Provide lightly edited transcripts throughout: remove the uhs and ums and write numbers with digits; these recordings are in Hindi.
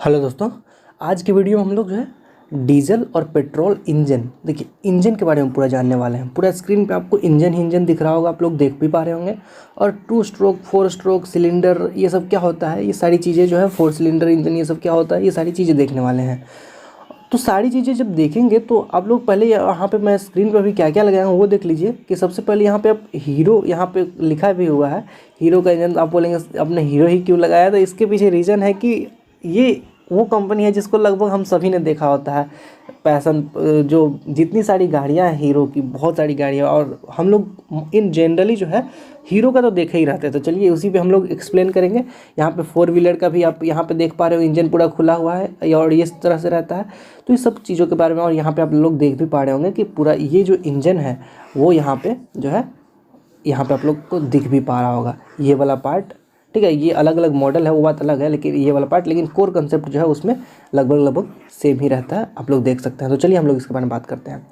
हेलो दोस्तों। आज की वीडियो में हम लोग जो है डीजल और पेट्रोल इंजन, देखिए इंजन के बारे में पूरा जानने वाले हैं। पूरा स्क्रीन पे आपको इंजन ही इंजन दिख रहा होगा, आप लोग देख भी पा रहे होंगे। और 2 स्ट्रोक 4 स्ट्रोक सिलेंडर ये सब क्या होता है, ये सारी चीज़ें जो है 4 सिलेंडर इंजन ये सब क्या होता है, ये सारी चीज़ें देखने वाले हैं। तो सारी चीज़ें जब देखेंगे तो आप लोग पहले यहाँ पे मैं स्क्रीन पर भी क्या क्या लगाया हूँ वो देख लीजिए। कि सबसे पहले यहाँ पे आप हीरो, यहाँ पे लिखा भी हुआ है हीरो का इंजन। आप बोलेंगे अपने हीरो ही क्यों लगाया, तो इसके पीछे रीज़न है कि ये वो कंपनी है जिसको लगभग हम सभी ने देखा होता है। पैशन, जो जितनी सारी गाड़ियाँ हैं हीरो की, बहुत सारी गाड़ियाँ, और हम लोग इन जनरली जो है हीरो का तो देखे ही रहते हैं। तो चलिए उसी पे हम लोग एक्सप्लेन करेंगे। यहाँ पे 4 व्हीलर का भी आप यहाँ पे देख पा रहे हो, इंजन पूरा खुला हुआ है और इस तरह से रहता है। तो इस सब चीज़ों के बारे में, और यहाँ पे आप लोग देख भी पा रहे होंगे कि पूरा ये जो इंजन है वो यहाँ पे जो है, यहाँ पे आप लोग को दिख भी पा रहा होगा ये वाला पार्ट। ठीक है, ये अलग अलग मॉडल है वो बात अलग है, लेकिन ये वाला पार्ट, लेकिन कोर कंसेप्ट जो है उसमें लगभग सेम ही रहता है, आप लोग देख सकते हैं। तो चलिए हम लोग इसके बारे में बात करते हैं।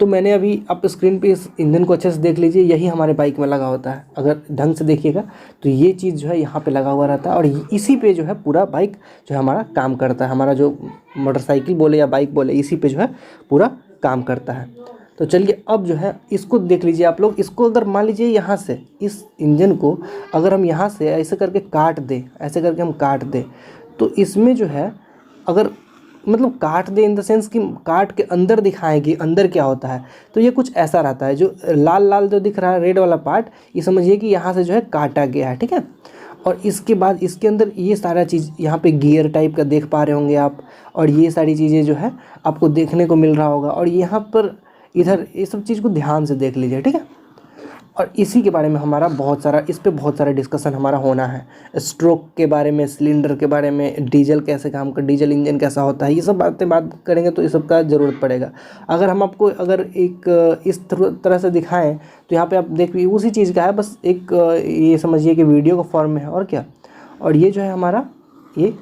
तो मैंने अभी आप स्क्रीन पे इस इंजन को अच्छे से देख लीजिए, यही हमारे बाइक में लगा होता है। अगर ढंग से देखिएगा तो ये चीज़ जो है यहाँ पे लगा हुआ रहता है, और इसी पे जो है पूरा बाइक जो है हमारा काम करता है। हमारा जो मोटरसाइकिल बोले या बाइक बोले, इसी पे जो है पूरा काम करता है। तो चलिए अब जो है इसको देख लीजिए आप लोग। इसको अगर मान लीजिए यहाँ से इस इंजन को अगर हम यहाँ से ऐसे करके काट दें, ऐसे करके हम काट दें, तो इसमें जो है अगर मतलब काट दें इन द सेंस कि काट के अंदर दिखाएं कि अंदर क्या होता है, तो ये कुछ ऐसा रहता है। जो लाल लाल जो दिख रहा है रेड वाला पार्ट, ये समझिए कि यहाँ से जो है काटा गया है। ठीक है, और इसके बाद इसके अंदर ये सारा चीज़ यहाँ पे गियर टाइप का देख पा रहे होंगे आप, और ये सारी चीज़ें जो है आपको देखने को मिल रहा होगा। और यहाँ पर इधर ये सब चीज़ को ध्यान से देख लीजिए। ठीक है, और इसी के बारे में हमारा बहुत सारा, इस पे बहुत सारा डिस्कशन हमारा होना है। स्ट्रोक के बारे में, सिलेंडर के बारे में, डीजल कैसे काम कर, डीजल इंजन कैसा होता है, ये सब बातें बात करेंगे तो ये सब का ज़रूरत पड़ेगा। अगर हम आपको अगर एक इस तरह से दिखाएं तो यहाँ पे आप देख उसी चीज़ का है, बस एक ये समझिए कि वीडियो का फॉर्म में है और क्या। और ये जो है हमारा ये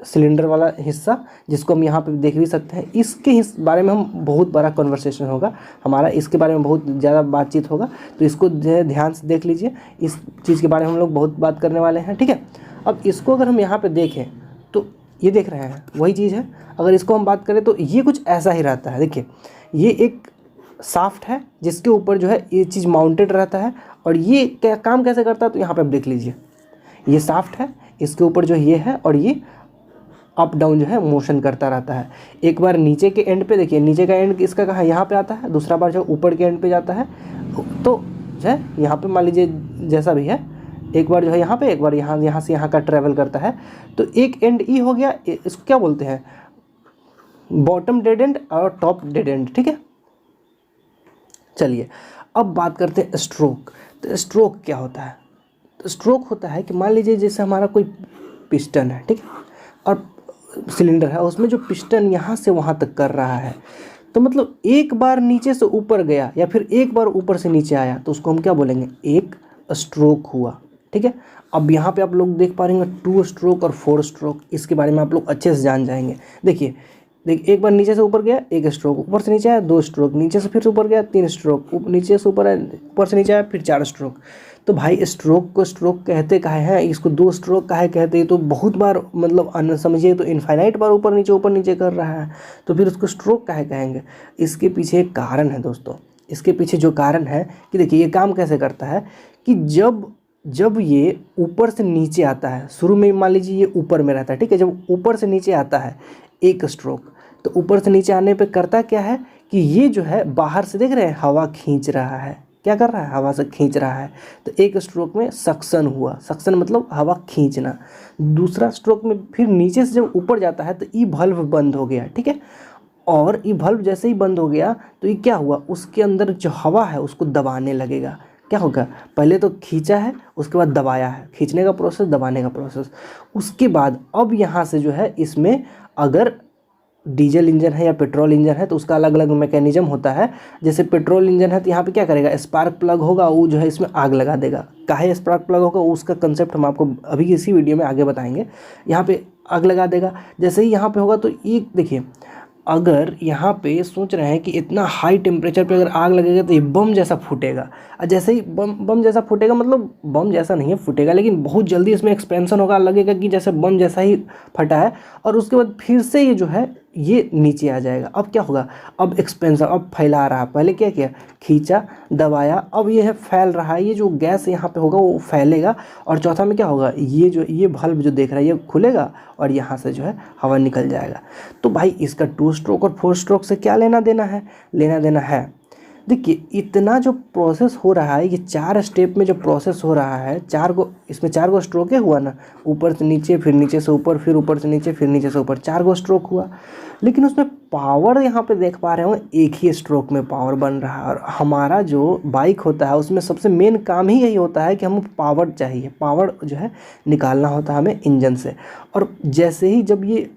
सिलेंडर वाला हिस्सा, जिसको हम यहाँ पे देख भी सकते हैं, इसके बारे में हम बहुत बड़ा कन्वर्सेशन होगा हमारा, इसके बारे में बहुत ज़्यादा बातचीत होगा। तो इसको ध्यान से देख लीजिए, इस चीज़ के बारे में हम लोग बहुत बात करने वाले हैं। ठीक है, अब इसको अगर हम यहाँ पे देखें तो ये देख रहे हैं वही चीज़ है। अगर इसको हम बात करें तो ये कुछ ऐसा ही रहता है। देखिए ये एक साफ्ट है जिसके ऊपर जो है ये चीज़ माउंटेड रहता है, और ये क्या काम कैसे करता है तो यहाँ पर आप देख लीजिए। ये साफ्ट है, इसके ऊपर जो ये है, और ये अप डाउन जो है मोशन करता रहता है। एक बार नीचे के एंड पे देखिए, नीचे का एंड इसका कहाँ, यहाँ पे आता है, दूसरा बार जो ऊपर के एंड पे जाता है। तो जो है यहाँ पे मान लीजिए जैसा भी है, एक बार जो है यहाँ पे, एक बार यहाँ से यहाँ का ट्रैवल करता है। तो एक एंड ई हो गया, इसको क्या बोलते हैं, बॉटम डेड एंड और टॉप डेड एंड। ठीक है, चलिए अब बात करते हैं स्ट्रोक। तो स्ट्रोक क्या होता है, तो स्ट्रोक होता है कि मान लीजिए जैसे हमारा कोई पिस्टन है, ठीक है, और सिलेंडर है, उसमें जो पिस्टन यहाँ से वहाँ तक कर रहा है, तो मतलब एक बार नीचे से ऊपर गया या फिर एक बार ऊपर से नीचे आया, तो उसको हम क्या बोलेंगे, एक स्ट्रोक हुआ। ठीक है, अब यहाँ पे आप लोग देख पा रहे हैं 2 स्ट्रोक और 4 स्ट्रोक, इसके बारे में आप लोग अच्छे से जान जाएंगे। देखिए एक बार नीचे से ऊपर गया 1 स्ट्रोक, ऊपर से नीचे आया 2 स्ट्रोक, नीचे से फिर से ऊपर गया 3 स्ट्रोक, नीचे से ऊपर आया, ऊपर से नीचे आया फिर 4 स्ट्रोक। तो भाई स्ट्रोक को स्ट्रोक कहते काहे हैं, इसको 2 स्ट्रोक काहे कहते हैं, तो बहुत बार मतलब समझिए तो इनफाइनाइट बार ऊपर नीचे कर रहा है, तो फिर उसको स्ट्रोक काहे कहेंगे। इसके पीछे एक कारण है दोस्तों। इसके पीछे जो कारण है कि देखिए ये काम कैसे करता है कि जब ये ऊपर से नीचे आता है, शुरू में मान लीजिए ये ऊपर में रहता है, ठीक है, जब ऊपर से नीचे आता है 1 स्ट्रोक, तो ऊपर से नीचे आने पे करता क्या है कि ये जो है बाहर से देख रहे हैं हवा खींच रहा है, क्या कर रहा है, हवा से खींच रहा है। तो 1 स्ट्रोक में सक्शन हुआ, सक्शन मतलब हवा खींचना। दूसरा स्ट्रोक में फिर नीचे से जब ऊपर जाता है तो ई भल्व बंद हो गया, ठीक है, और ई भल्व जैसे ही बंद हो गया तो ये क्या हुआ, उसके अंदर जो हवा है उसको दबाने लगेगा। क्या होगा, पहले तो खींचा है, उसके बाद दबाया है, खींचने का प्रोसेस, दबाने का प्रोसेस। उसके बाद अब यहाँ से जो है इसमें अगर डीजल इंजन है या पेट्रोल इंजन है तो उसका अलग अलग मैकेनिज्म होता है। जैसे पेट्रोल इंजन है तो यहाँ पे क्या करेगा, स्पार्क प्लग होगा, वो जो है इसमें आग लगा देगा। काहे स्पार्क प्लग होगा उसका कंसेप्ट हम आपको अभी इसी वीडियो में आगे बताएंगे। यहाँ पे आग लगा देगा। जैसे ही यहाँ पे होगा तो ये देखिए अगर यहाँ पे सोच रहे हैं कि इतना हाई टेम्परेचर पे अगर आग लगेगा तो ये बम जैसा फूटेगा, और जैसे ही बम जैसा फूटेगा, मतलब बम जैसा नहीं है फूटेगा, लेकिन बहुत जल्दी इसमें एक्सपेंशन होगा, लगेगा कि जैसे बम जैसा ही फटा है, और उसके बाद फिर से ये जो है ये नीचे आ जाएगा। अब क्या होगा, अब एक्सपेंशन, अब फैला रहा है, पहले क्या किया, खींचा, दबाया, अब ये है फैल रहा है, ये जो गैस यहाँ पे होगा वो फैलेगा, और चौथा में क्या होगा, ये बल्ब जो देख रहा है ये खुलेगा और यहाँ से जो है हवा निकल जाएगा। तो भाई इसका 2 स्ट्रोक और 4 स्ट्रोक से क्या लेना देना है, लेना देना है। देखिए इतना जो प्रोसेस हो रहा है, ये 4 स्टेप में जो प्रोसेस हो रहा है, 4 गो, इसमें 4 गो स्ट्रोक हुआ ना, ऊपर से नीचे, फिर नीचे से ऊपर, फिर ऊपर से नीचे, फिर नीचे से ऊपर, 4 गो स्ट्रोक हुआ। लेकिन उसमें पावर यहाँ पे देख पा रहे हो एक ही स्ट्रोक में पावर बन रहा है। और हमारा जो बाइक होता है उसमें सबसे मेन काम ही यही होता है कि हमें पावर चाहिए, पावर जो है निकालना होता है हमें इंजन से। और जैसे ही जब ये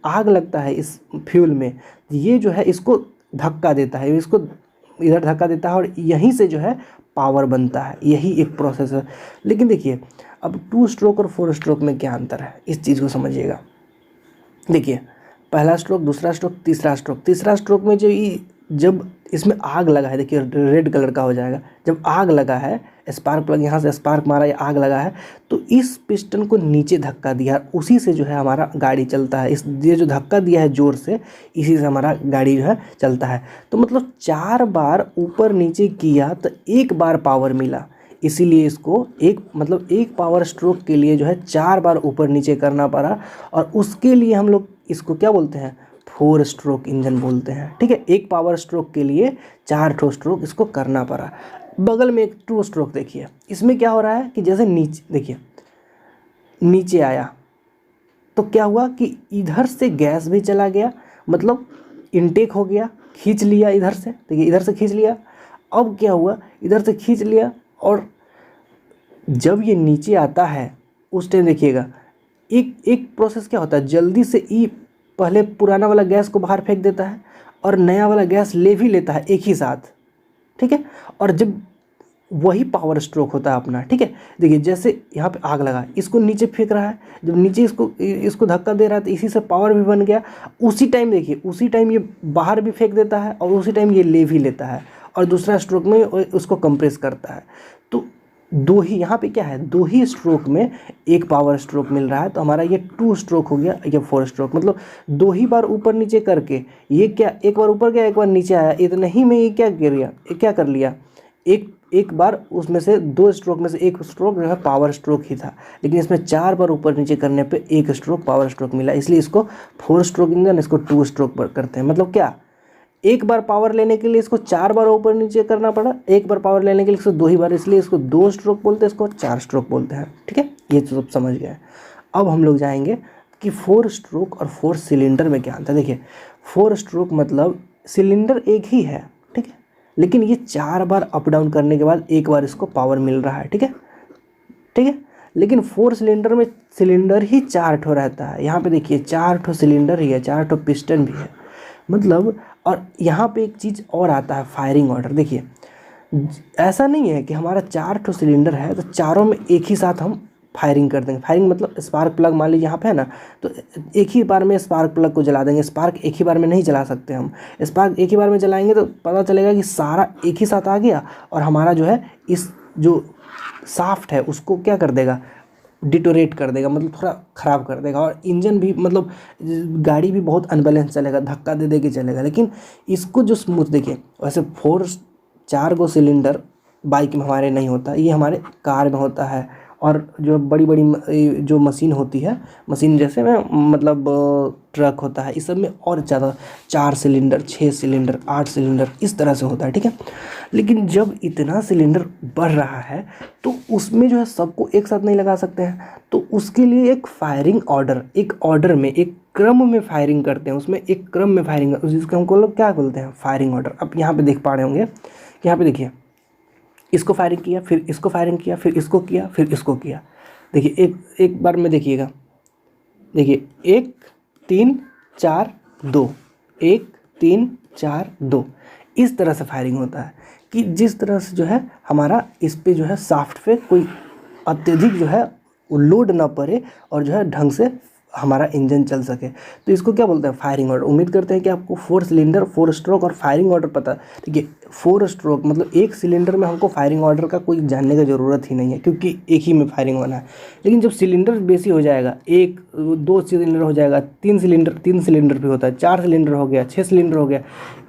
आग लगता है इस फ्यूल में, ये जो है इसको धक्का देता है, इसको इधर धक्का देता है, और यहीं से जो है पावर बनता है, यही एक प्रोसेस है। लेकिन देखिए अब 2 स्ट्रोक और 4 स्ट्रोक में क्या अंतर है, इस चीज़ को समझिएगा। देखिए पहला स्ट्रोक, दूसरा स्ट्रोक, तीसरा स्ट्रोक में जब इसमें आग लगा है, देखिए रेड कलर का हो जाएगा, जब आग लगा है, स्पार्क प्लग यहाँ से स्पार्क मारा या आग लगा है, तो इस पिस्टन को नीचे धक्का दिया, उसी से जो है हमारा गाड़ी चलता है। ये जो धक्का दिया है जोर से, इसी से हमारा गाड़ी जो है चलता है। तो मतलब 4 बार ऊपर नीचे किया तो 1 बार पावर मिला, इसीलिए इसको एक पावर स्ट्रोक के लिए जो है 4 बार ऊपर नीचे करना पड़ा, और उसके लिए हम लोग इसको क्या बोलते हैं, 4 स्ट्रोक इंजन बोलते हैं। ठीक है, 1 पावर स्ट्रोक के लिए 4 ठो स्ट्रोक इसको करना पड़ा। बगल में एक 2 स्ट्रोक देखिए, इसमें क्या हो रहा है कि जैसे नीचे देखिए, नीचे आया तो क्या हुआ कि इधर से गैस भी चला गया, मतलब इनटेक हो गया, खींच लिया इधर से, देखिए इधर से खींच लिया। अब क्या हुआ, इधर से खींच लिया, और जब ये नीचे आता है उस टाइम देखिएगा एक प्रोसेस क्या होता है, जल्दी से पहले पुराना वाला गैस को बाहर फेंक देता है और नया वाला गैस ले भी लेता है एक ही साथ। ठीक है, और जब वही पावर स्ट्रोक होता है अपना। ठीक है, देखिए जैसे यहाँ पे आग लगा, इसको नीचे फेंक रहा है, जब नीचे इसको धक्का दे रहा है तो इसी से पावर भी बन गया। उसी टाइम देखिए, उसी टाइम ये बाहर भी फेंक देता है और उसी टाइम ये ले भी लेता है, और दूसरा स्ट्रोक में उसको कंप्रेस करता है। तो दो ही यहाँ पे क्या है, 2 ही स्ट्रोक में 1 पावर स्ट्रोक मिल रहा है। तो हमारा ये 2 स्ट्रोक हो गया, ये 4 स्ट्रोक, मतलब 2 ही बार ऊपर नीचे करके ये क्या, 1 बार ऊपर गया 1 बार नीचे आया, इतना ही में ये क्या कर लिया, एक बार उसमें से 2 स्ट्रोक में से 1 स्ट्रोक जो है पावर स्ट्रोक ही था। लेकिन इसमें 4 बार ऊपर नीचे करने पे 1 स्ट्रोक पावर स्ट्रोक मिला, इसलिए इसको 4 स्ट्रोक इंजन, इसको 2 स्ट्रोक पर करते हैं। मतलब क्या, 1 बार पावर लेने के लिए इसको 4 बार ऊपर नीचे करना पड़ा, 1 बार पावर लेने के लिए इसको 2 ही बार, इसलिए इसको 2 स्ट्रोक बोलते हैं, इसको 4 स्ट्रोक बोलते हैं। ठीक है, ये तो सब समझ गए। अब हम लोग जाएंगे कि 4 स्ट्रोक और 4 सिलेंडर में क्या अंतर है। देखिए 4 स्ट्रोक मतलब सिलेंडर एक ही है, ठीक है, लेकिन ये 4 बार अप डाउन करने के बाद 1 बार इसको पावर मिल रहा है। ठीक है, लेकिन 4 सिलेंडर में सिलेंडर ही 4 ठो रहता है। यहाँ पे देखिए 4 ठो सिलेंडर ही है, 4 ठो पिस्टन भी है, मतलब। और यहाँ पे एक चीज़ और आता है, फायरिंग ऑर्डर। देखिए ऐसा नहीं है कि हमारा 4 ठो सिलेंडर है तो चारों में एक ही साथ हम फायरिंग कर देंगे। फायरिंग मतलब स्पार्क प्लग मान लीजिए यहाँ पे है ना, तो एक ही बार में स्पार्क प्लग को जला देंगे। स्पार्क एक ही बार में नहीं जला सकते हम, स्पार्क एक ही बार में जलाएंगे तो पता चलेगा कि सारा एक ही साथ आ गया, और हमारा जो है इस जो साफ्ट है उसको क्या कर देगा, डिटोरेट कर देगा, मतलब थोड़ा ख़राब कर देगा, और इंजन भी, मतलब गाड़ी भी बहुत अनबैलेंस चलेगा, धक्का दे के चलेगा। लेकिन इसको जो स्मूथ, देखिए वैसे 4 गो सिलेंडर बाइक में हमारे नहीं होता, ये हमारे कार में होता है। और जो बड़ी बड़ी जो मशीन होती है, मशीन जैसे में मतलब ट्रक होता है, इस सब में और ज़्यादा 4 सिलेंडर, 6 सिलेंडर, 8 सिलेंडर इस तरह से होता है। ठीक है, लेकिन जब इतना सिलेंडर बढ़ रहा है तो उसमें जो है सबको एक साथ नहीं लगा सकते हैं, तो उसके लिए एक फायरिंग ऑर्डर, एक ऑर्डर में एक क्रम में फायरिंग करते हैं, उसमें एक क्रम में फायरिंग, जिसको हमको लोग क्या बोलते हैं, फायरिंग ऑर्डर। अब यहाँ पे देख पा रहे होंगे, यहाँ पे देखिए इसको फायरिंग किया, फिर इसको फायरिंग किया, फिर इसको किया, फिर इसको किया। देखिए एक बार में देखिएगा, देखिए 1 3 4 2, 1 3 4 2, इस तरह से फायरिंग होता है कि जिस तरह से जो है हमारा इस पे जो है साफ्ट पे कोई अत्यधिक जो है वो लोड ना पड़े और जो है ढंग से हमारा इंजन चल सके। तो इसको क्या बोलते हैं, फायरिंग ऑर्डर। उम्मीद करते हैं कि आपको 4 सिलेंडर, 4 स्ट्रोक और फायरिंग ऑर्डर पता है। देखिए 4 स्ट्रोक मतलब एक सिलेंडर में हमको फायरिंग ऑर्डर का कोई जानने का ज़रूरत ही नहीं है, क्योंकि एक ही में फायरिंग होना है। लेकिन जब सिलेंडर बेसी हो जाएगा, 1 2 सिलेंडर हो जाएगा, 3 सिलेंडर भी होता है, 4 सिलेंडर हो गया, 6 सिलेंडर हो गया,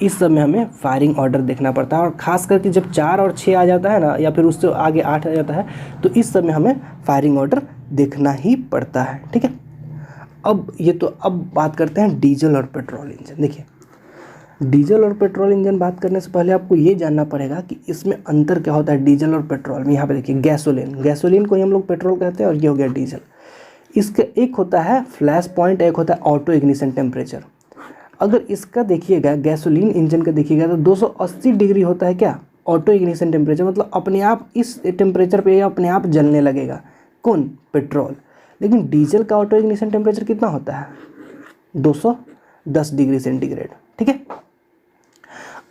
इस सब में हमें फायरिंग ऑर्डर देखना पड़ता है। और ख़ास करके जब 4 और 6 आ जाता है ना, या फिर उससे आगे 8 आ जाता है, तो इस सब में हमें फायरिंग ऑर्डर देखना ही पड़ता है। ठीक है, अब बात करते हैं डीजल और पेट्रोल इंजन। देखिए डीजल और पेट्रोल इंजन बात करने से पहले आपको ये जानना पड़ेगा कि इसमें अंतर क्या होता है डीजल और पेट्रोल में। यहाँ पे देखिए गैसोलीन को ही हम लोग पेट्रोल कहते हैं, और ये हो गया डीजल। इसका एक होता है फ्लैश पॉइंट, एक होता है ऑटो इग्निशन टेम्परेचर। अगर इसका देखिएगा, गैसोलीन इंजन का देखिएगा तो 280 डिग्री होता है क्या, ऑटो इग्निशन टेम्परेचर, मतलब अपने आप इस टेम्परेचर पे अपने आप जलने लगेगा। कौन, पेट्रोल। लेकिन डीजल का ऑटो इग्निशन टेम्परेचर कितना होता है, 210 डिग्री सेंटीग्रेड। ठीक है,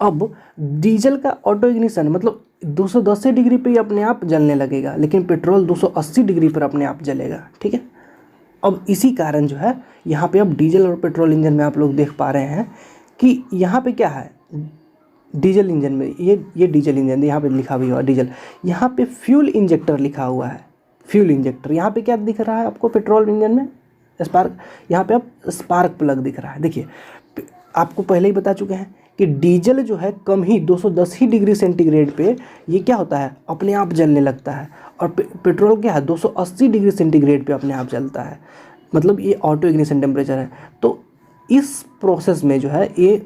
अब डीजल का ऑटो इग्निशन मतलब 210 डिग्री पे ही अपने आप जलने लगेगा, लेकिन पेट्रोल 280 डिग्री पर अपने आप जलेगा। ठीक है, अब इसी कारण जो है यहाँ पे अब डीजल और पेट्रोल इंजन में आप लोग देख पा रहे हैं कि यहाँ पे क्या है, डीजल इंजन में ये डीजल इंजन यहाँ पे लिखा भी हुआ डीजल, यहाँ पे फ्यूल इंजेक्टर लिखा हुआ है, फ्यूल इंजेक्टर। यहाँ पे क्या दिख रहा है आपको, पेट्रोल इंजन में स्पार्क, यहाँ पे अब स्पार्क प्लग दिख रहा है। देखिए आपको पहले ही बता चुके हैं कि डीजल जो है कम ही 210 ही डिग्री सेंटीग्रेड पे ये क्या होता है, अपने आप जलने लगता है, और पेट्रोल क्या है 280 डिग्री सेंटीग्रेड पे अपने आप जलता है, मतलब ये ऑटो इग्निशन टेम्परेचर है। तो इस प्रोसेस में जो है ये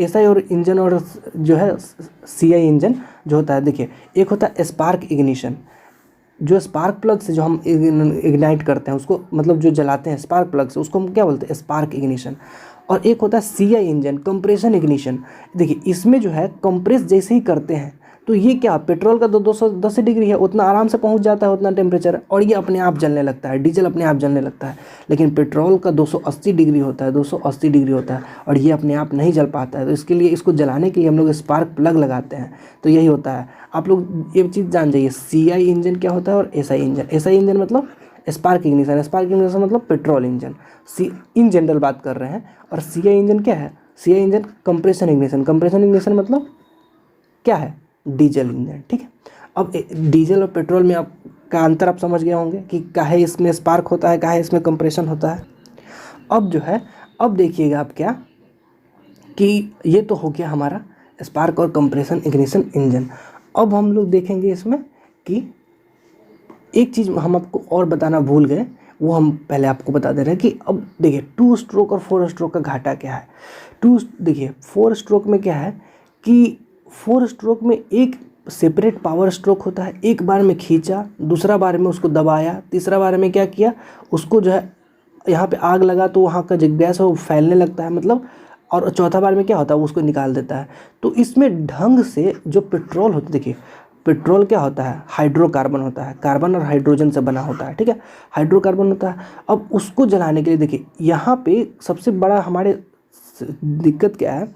एसआई और इंजन और जो है सीआई इंजन जो होता है, देखिए एक होता है स्पार्क इग्निशन, जो स्पार्क प्लग से जो हम इग्नाइट करते हैं उसको, मतलब जो जलाते हैं स्पार्क प्लग से, उसको हम क्या बोलते हैं, स्पार्क इग्निशन। और एक होता है सीआई इंजन, कंप्रेशन इग्निशन। देखिए इसमें जो है कंप्रेस जैसे ही करते हैं तो ये क्या, पेट्रोल का 210 डिग्री है, उतना आराम से पहुंच जाता है उतना टेम्परेचर, और ये अपने आप जलने लगता है, डीजल अपने आप जलने लगता है। लेकिन पेट्रोल का 280 डिग्री होता है, 280 डिग्री होता है, और ये अपने आप नहीं जल पाता है। तो इसके लिए, इसको जलाने के लिए हम लोग स्पार्क प्लग लगाते हैं। तो यही होता है, आप लोग ये चीज़ जान जाइए, सीआई इंजन क्या होता है और एसआई इंजन। एसआई इंजन मतलब स्पार्क इग्निशन, स्पार्क इग्निशन मतलब पेट्रोल इंजन, इन जनरल बात कर रहे हैं। और सीआई इंजन क्या है, CI engine compression ignition, compression ignition मतलब क्या है, डीजल इंजन। ठीक है, अब डीजल और पेट्रोल में आप का अंतर आप समझ गए होंगे कि काहे इसमें स्पार्क होता है, काहे इसमें कंप्रेशन होता है। अब जो है, अब देखिएगा आप क्या कि ये तो हो गया हमारा स्पार्क और कंप्रेशन इग्निशन इंजन। अब हम लोग देखेंगे इसमें कि एक चीज़ हम आपको और बताना भूल गए, वो हम पहले आपको बता दे रहे हैं कि अब देखिए 2 स्ट्रोक और 4 स्ट्रोक का घाटा क्या है। देखिए 4 स्ट्रोक में क्या है कि 4 स्ट्रोक में एक सेपरेट पावर स्ट्रोक होता है, एक बार में खींचा, दूसरा बार में उसको दबाया, तीसरा बार में क्या किया, उसको जो है यहाँ पे आग लगा तो वहाँ का जो गैस है वो फैलने लगता है, मतलब, और चौथा बार में क्या होता है, वो उसको निकाल देता है। तो इसमें ढंग से जो पेट्रोल होता है, देखिए पेट्रोल क्या होता है, हाइड्रोकार्बन होता है, कार्बन और हाइड्रोजन से बना होता है। ठीक है, हाइड्रोकार्बन होता है। अब उसको जलाने के लिए देखिए यहाँ पे सबसे बड़ा हमारे दिक्कत क्या है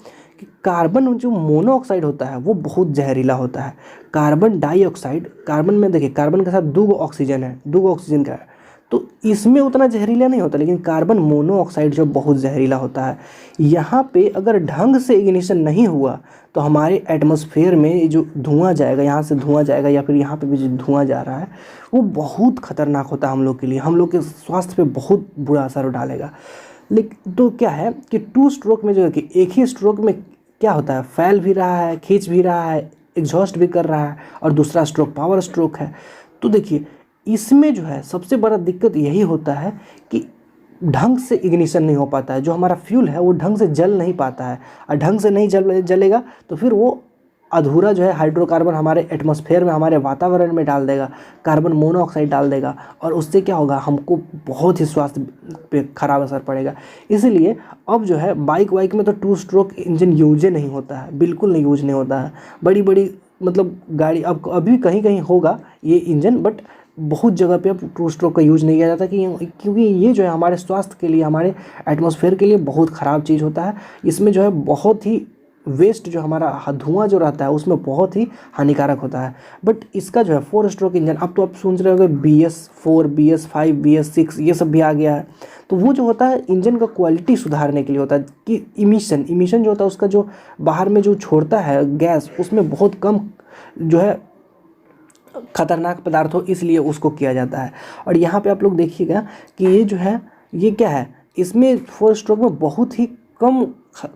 कि कार्बन जो मोनोऑक्साइड होता है वो बहुत जहरीला होता है। कार्बन डाइऑक्साइड, कार्बन में देखिए कार्बन के साथ 2 ऑक्सीजन है, 2 ऑक्सीजन का है, तो इसमें उतना जहरीला नहीं होता, लेकिन कार्बन मोनोऑक्साइड जो बहुत जहरीला होता है। यहाँ पे अगर ढंग से इग्निशन नहीं हुआ तो हमारे एटमॉस्फेयर में जो धुआं जाएगा, यहाँ से धुआं जाएगा या फिर यहाँ पे भी जो धुआं जा रहा है वो बहुत खतरनाक होता है हम लोग के लिए, हम लोग के स्वास्थ्य पे बहुत बुरा असर डालेगा। लेकिन तो क्या है कि 2 स्ट्रोक में जो है कि एक ही स्ट्रोक में क्या होता है, फैल भी रहा है, खींच भी रहा है, एग्जॉस्ट भी कर रहा है, और दूसरा स्ट्रोक पावर स्ट्रोक है। तो देखिए इसमें जो है सबसे बड़ा दिक्कत यही होता है कि ढंग से इग्निशन नहीं हो पाता है, जो हमारा फ्यूल है वो ढंग से जल नहीं पाता है, और ढंग से नहीं जलेगा तो फिर वो अधूरा जो है हाइड्रोकार्बन हमारे एटमॉस्फेयर में, हमारे वातावरण में डाल देगा, कार्बन मोनोऑक्साइड डाल देगा, और उससे क्या होगा, हमको बहुत ही स्वास्थ्य पे खराब असर पड़ेगा। इसीलिए अब जो है बाइक वाइक में तो 2 स्ट्रोक इंजन यूज नहीं होता है, बिल्कुल नहीं यूज नहीं होता है। बड़ी बड़ी मतलब गाड़ी, अब अभी कहीं कहीं होगा ये इंजन, बट बहुत जगह पे अब 2 स्ट्रोक का यूज़ नहीं किया जाता, क्योंकि ये जो है हमारे स्वास्थ्य के लिए, हमारे एटमॉस्फेयर के लिए बहुत ख़राब चीज़ होता है। इसमें जो है बहुत ही वेस्ट जो हमारा धुआं जो रहता है उसमें बहुत ही हानिकारक होता है। बट इसका जो है 4 स्ट्रोक इंजन, अब तो आप सोच रहे होंगे BS4, BS5, BS6 ये सब भी आ गया है। तो वो जो होता है इंजन का क्वालिटी सुधारने के लिए होता है कि इमिशन जो होता है उसका जो बाहर में जो छोड़ता है गैस, उसमें बहुत कम जो है खतरनाक पदार्थ हो, इसलिए उसको किया जाता है। और यहाँ पे आप लोग देखिएगा कि ये जो है ये क्या है, इसमें 4 स्ट्रोक में बहुत ही कम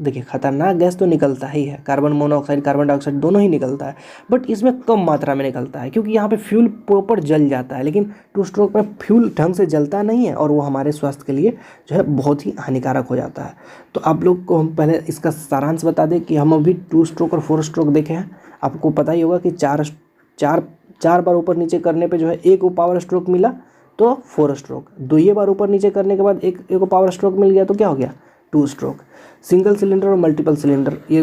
देखिए खतरनाक गैस तो निकलता ही है, कार्बन मोनोऑक्साइड कार्बन डाइऑक्साइड दोनों ही निकलता है, बट इसमें कम मात्रा में निकलता है क्योंकि यहाँ पे फ्यूल प्रॉपर जल जाता है। लेकिन 2 स्ट्रोक में फ्यूल ढंग से जलता नहीं है और वो हमारे स्वास्थ्य के लिए जो है बहुत ही हानिकारक हो जाता है। तो आप लोग को हम पहले इसका सारांश बता दें कि हम अभी 2 स्ट्रोक और 4 स्ट्रोक देखे हैं। आपको पता ही होगा कि चार बार ऊपर नीचे करने पे जो है एक पावर स्ट्रोक मिला तो 4 स्ट्रोक, 2 बार ऊपर नीचे करने के बाद एक पावर स्ट्रोक मिल गया तो क्या हो गया 2 स्ट्रोक। सिंगल सिलेंडर और मल्टीपल सिलेंडर ये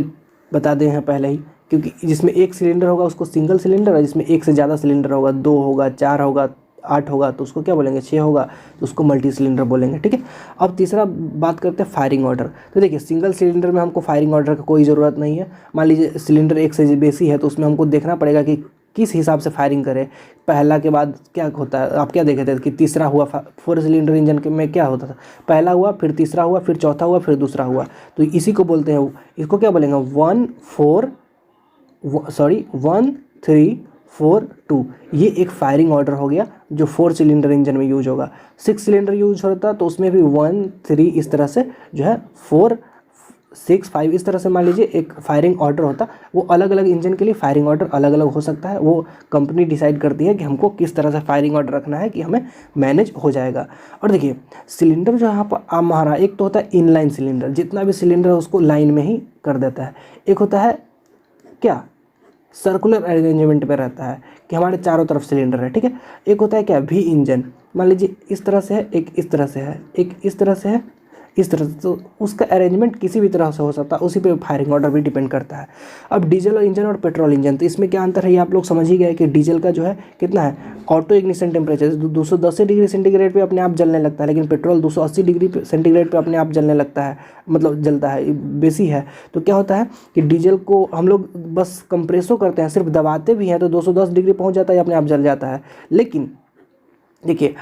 बता दे हैं पहले ही, क्योंकि जिसमें एक सिलेंडर होगा उसको सिंगल सिलेंडर, और जिसमें एक से ज़्यादा सिलेंडर होगा, 2 होगा, 4 होगा, 8 होगा तो उसको क्या बोलेंगे, 6 होगा तो उसको मल्टी सिलेंडर बोलेंगे। ठीक है, अब तीसरा बात करते हैं फायरिंग ऑर्डर। तो देखिए सिंगल सिलेंडर में हमको फायरिंग ऑर्डर का कोई ज़रूरत नहीं है। मान लीजिए सिलेंडर एक से बेसी है तो उसमें हमको देखना पड़ेगा कि किस हिसाब से फायरिंग करें। पहला के बाद क्या होता है, आप क्या देखे थे कि तीसरा हुआ 4 सिलेंडर इंजन के में क्या होता था, पहला हुआ, फिर तीसरा हुआ, फिर चौथा हुआ, फिर दूसरा हुआ। तो इसी को बोलते हैं, इसको क्या बोलेंगे 1 3 4 2। ये एक फायरिंग ऑर्डर हो गया जो 4 सिलेंडर इंजन में यूज होगा। 6 सिलेंडर यूज होता तो उसमें भी 1 3 इस तरह से जो है 4 6 5 इस तरह से मान लीजिए एक फायरिंग ऑर्डर होता। वो अलग अलग इंजन के लिए फायरिंग ऑर्डर अलग अलग हो सकता है, वो कंपनी डिसाइड करती है कि हमको किस तरह से फायरिंग ऑर्डर रखना है कि हमें मैनेज हो जाएगा। और देखिए सिलेंडर जो यहाँ पर हमारा एक तो होता है इनलाइन सिलेंडर, जितना भी सिलेंडर है उसको लाइन में ही कर देता है। एक होता है क्या सर्कुलर अरेंजमेंट में रहता है कि हमारे चारों तरफ सिलेंडर है। ठीक है, एक होता है क्या V इंजन, मान लीजिए इस तरह से है, एक इस तरह से है, एक इस तरह से है, इस तरह से, तो उसका अरेंजमेंट किसी भी तरह से हो सकता है, उसी पे फायरिंग ऑर्डर भी डिपेंड करता है। अब डीजल इंजन और पेट्रोल इंजन, तो इसमें क्या अंतर है ये आप लोग समझ ही गए कि डीजल का जो है कितना है auto ignition temperature 210 degree centigrade पे अपने आप जलने लगता है, लेकिन पेट्रोल 280 डिग्री सेंटीग्रेड पे अपने आप जलने लगता है, मतलब जलता है, बेसी है। तो क्या होता है कि डीजल को हम लोग बस कंप्रेसो करते हैं, सिर्फ दबाते भी हैं तो 210 डिग्री पहुँच जाता है, अपने आप जल जाता है। लेकिन देखिए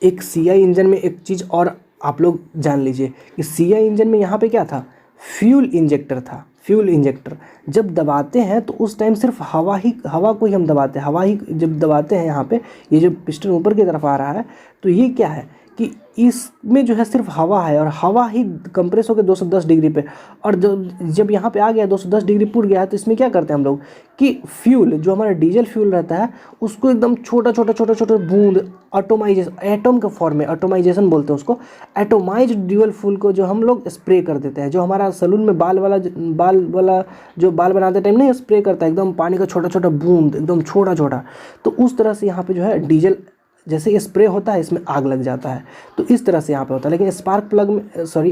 एक CI इंजन में एक चीज़ और आप लोग जान लीजिए कि CI इंजन में यहाँ पे क्या था, फ्यूल इंजेक्टर था। फ्यूल इंजेक्टर जब दबाते हैं तो उस टाइम सिर्फ हवा को ही हम दबाते हैं, हवा ही जब दबाते हैं यहाँ पे, ये जो पिस्टन ऊपर की तरफ आ रहा है तो ये क्या है कि इसमें जो है सिर्फ हवा है और हवा ही कंप्रेस होकर 210 डिग्री पे, और जब यहाँ पे आ गया 210 डिग्री पुट गया है तो इसमें क्या करते हैं हम लोग कि फ्यूल जो हमारा डीजल फ्यूल रहता है उसको एकदम छोटा बूंद एटोमाइजेशन, एटम के फॉर्म में एटोमाइजेशन बोलते हैं उसको, एटोमाइज्ड ड्यूअल फ्यूल को जो हम लोग स्प्रे कर देते हैं। जो हमारा सलून में बाल वाला जो बाल बनाते टाइम नहीं स्प्रे करता है एकदम पानी का छोटा बूंद एकदम छोटा, तो उस तरह से यहाँ पे जो है डीजल जैसे स्प्रे होता है इसमें आग लग जाता है, तो इस तरह से यहाँ पे होता है। लेकिन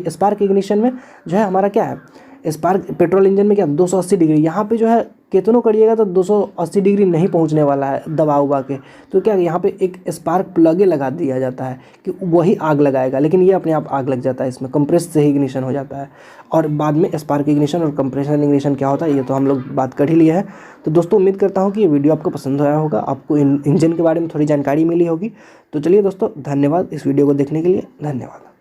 स्पार्क इग्निशन में जो है हमारा क्या है, स्पार्क पेट्रोल इंजन में क्या 280 डिग्री, यहाँ पे जो है कितनों करिएगा तो 280 डिग्री नहीं पहुँचने वाला है दबा उबा के, तो क्या यहाँ पे एक स्पार्क प्लग लगा दिया जाता है कि वही आग लगाएगा, लेकिन ये अपने आप आग लग जाता है, इसमें कंप्रेस से ही इग्निशन हो जाता है। और बाद में स्पार्क इग्निशन और कंप्रेशन इग्निशन क्या होता है ये तो हम लोग बात कर ही लिए हैं। तो दोस्तों उम्मीद करता हूँ कि ये वीडियो आपको पसंद आया होगा, आपको इंजन के बारे में थोड़ी जानकारी मिली होगी। तो चलिए दोस्तों धन्यवाद इस वीडियो को देखने के लिए, धन्यवाद।